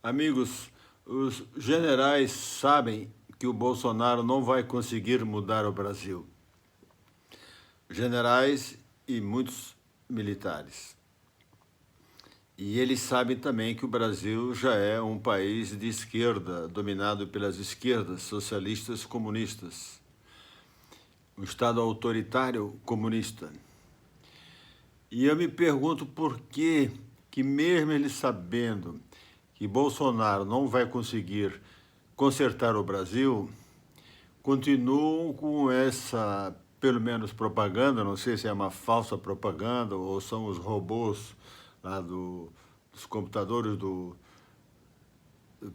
Amigos, os generais sabem que o Bolsonaro não vai conseguir mudar o Brasil. Generais e muitos militares. E eles sabem também que o Brasil já é um país de esquerda, dominado pelas esquerdas socialistas comunistas. Um Estado autoritário comunista. E eu me pergunto por que mesmo eles sabendo que Bolsonaro não vai conseguir consertar o Brasil, continuam com essa, pelo menos, propaganda, não sei se é uma falsa propaganda ou são os robôs lá dos computadores do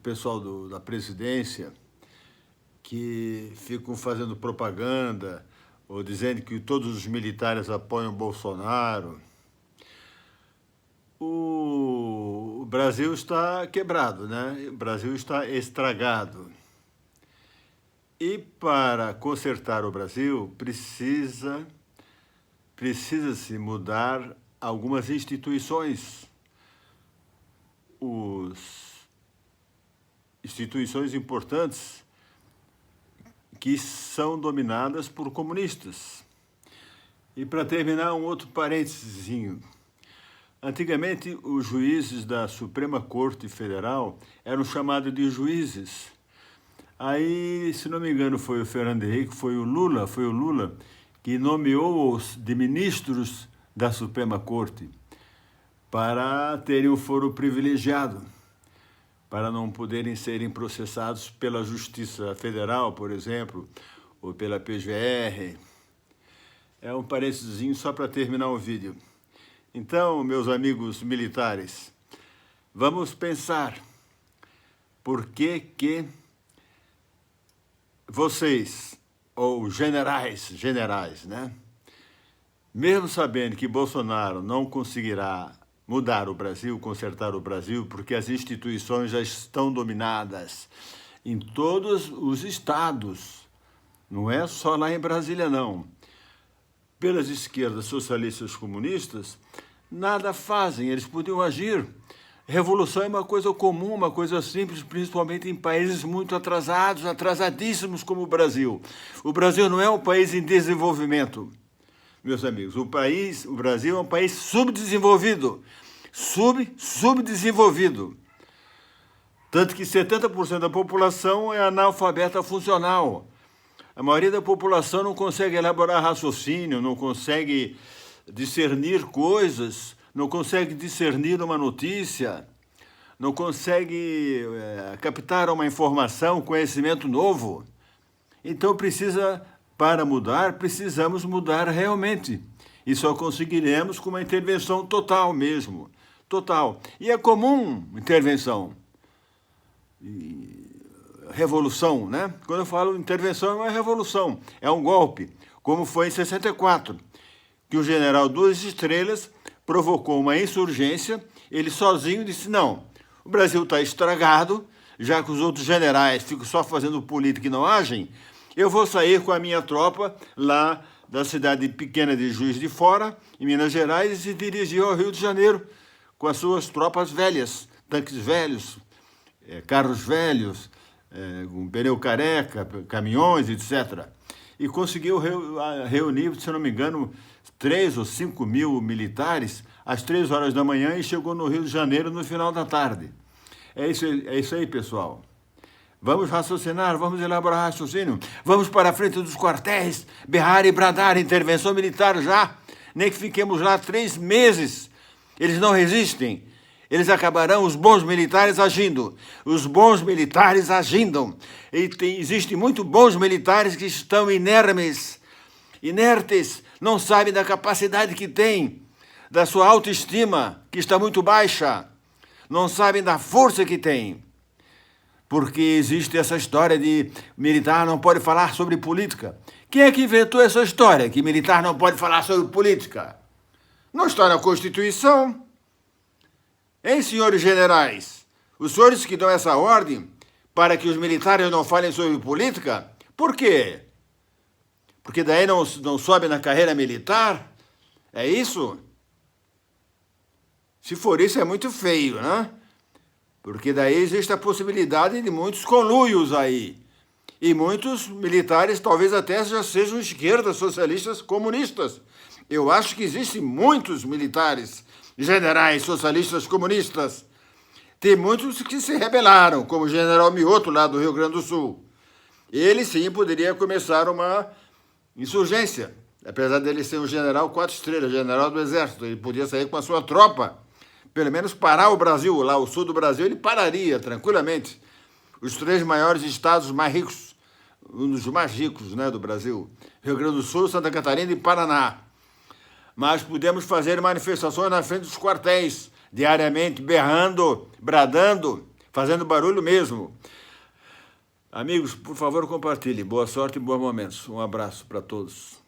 pessoal da presidência, que ficam fazendo propaganda ou dizendo que todos os militares apoiam Bolsonaro. O Brasil está quebrado, né? O Brasil está estragado. E para consertar o Brasil, precisa-se mudar algumas instituições. Instituições importantes que são dominadas por comunistas. E para terminar, um outro parênteses. Antigamente, os juízes da Suprema Corte Federal eram chamados de juízes. Aí, se não me engano, foi o Fernando Henrique, foi o Lula que nomeou-os de ministros da Suprema Corte para terem o foro privilegiado, para não poderem serem processados pela Justiça Federal, por exemplo, ou pela PGR. É um parênteses só para terminar o vídeo. Então, meus amigos militares, vamos pensar por que vocês, ou generais, né? Mesmo sabendo que Bolsonaro não conseguirá mudar o Brasil, consertar o Brasil, porque as instituições já estão dominadas em todos os estados, não é só lá em Brasília, não. Pelas esquerdas socialistas comunistas, nada fazem, eles podiam agir. Revolução é uma coisa comum, uma coisa simples, principalmente em países muito atrasados, atrasadíssimos como o Brasil. O Brasil não é um país em desenvolvimento, meus amigos. O Brasil é um país subdesenvolvido, subdesenvolvido. Tanto que 70% da população é analfabeta funcional. A maioria da população não consegue elaborar raciocínio, não consegue discernir coisas, não consegue discernir uma notícia, não consegue captar uma informação, conhecimento novo. Então, para mudar, precisamos mudar realmente. E só conseguiremos com uma intervenção total mesmo. Total. E é comum intervenção. Revolução, né? Quando eu falo intervenção, é uma revolução, é um golpe, como foi em 64, que o general Duas Estrelas provocou uma insurgência, ele sozinho disse, não, o Brasil está estragado, já que os outros generais ficam só fazendo política e não agem, eu vou sair com a minha tropa lá da cidade pequena de Juiz de Fora, em Minas Gerais, e se dirigir ao Rio de Janeiro com as suas tropas velhas, tanques velhos, carros velhos, com pneu careca, caminhões, etc. E conseguiu reunir, se não me engano, 3 ou 5 mil militares às 3 horas da manhã e chegou no Rio de Janeiro no final da tarde. É isso aí, pessoal. Vamos raciocinar, vamos elaborar raciocínio, vamos para a frente dos quartéis, berrar e bradar, intervenção militar já, nem que fiquemos lá 3 meses. Eles não resistem. Eles acabarão, os bons militares agindo. Os bons militares agindo. E existem muito bons militares que estão inertes, não sabem da capacidade que têm, da sua autoestima, que está muito baixa, não sabem da força que têm. Porque existe essa história de militar não pode falar sobre política. Quem é que inventou essa história, que militar não pode falar sobre política? Não está na Constituição. Hein, senhores generais? Os senhores que dão essa ordem para que os militares não falem sobre política? Por quê? Porque daí não sobe na carreira militar? É isso? Se for isso, é muito feio, né? porque daí existe a possibilidade de muitos conluios aí. E muitos militares talvez até já sejam esquerdas, socialistas, comunistas. Eu acho que existem muitos militares, generais, socialistas, comunistas. Tem muitos que se rebelaram, como o general Mioto, lá do Rio Grande do Sul. Ele, sim, poderia começar uma insurgência. Apesar dele ser um general 4 estrelas, general do Exército, ele podia sair com a sua tropa, pelo menos parar o Brasil, lá o sul do Brasil, ele pararia tranquilamente. Os 3 maiores estados mais ricos, um dos mais ricos, né, do Brasil, Rio Grande do Sul, Santa Catarina e Paraná. Mas podemos fazer manifestações na frente dos quartéis, diariamente, berrando, bradando, fazendo barulho mesmo. Amigos, por favor, compartilhem. Boa sorte e bons momentos. Um abraço para todos.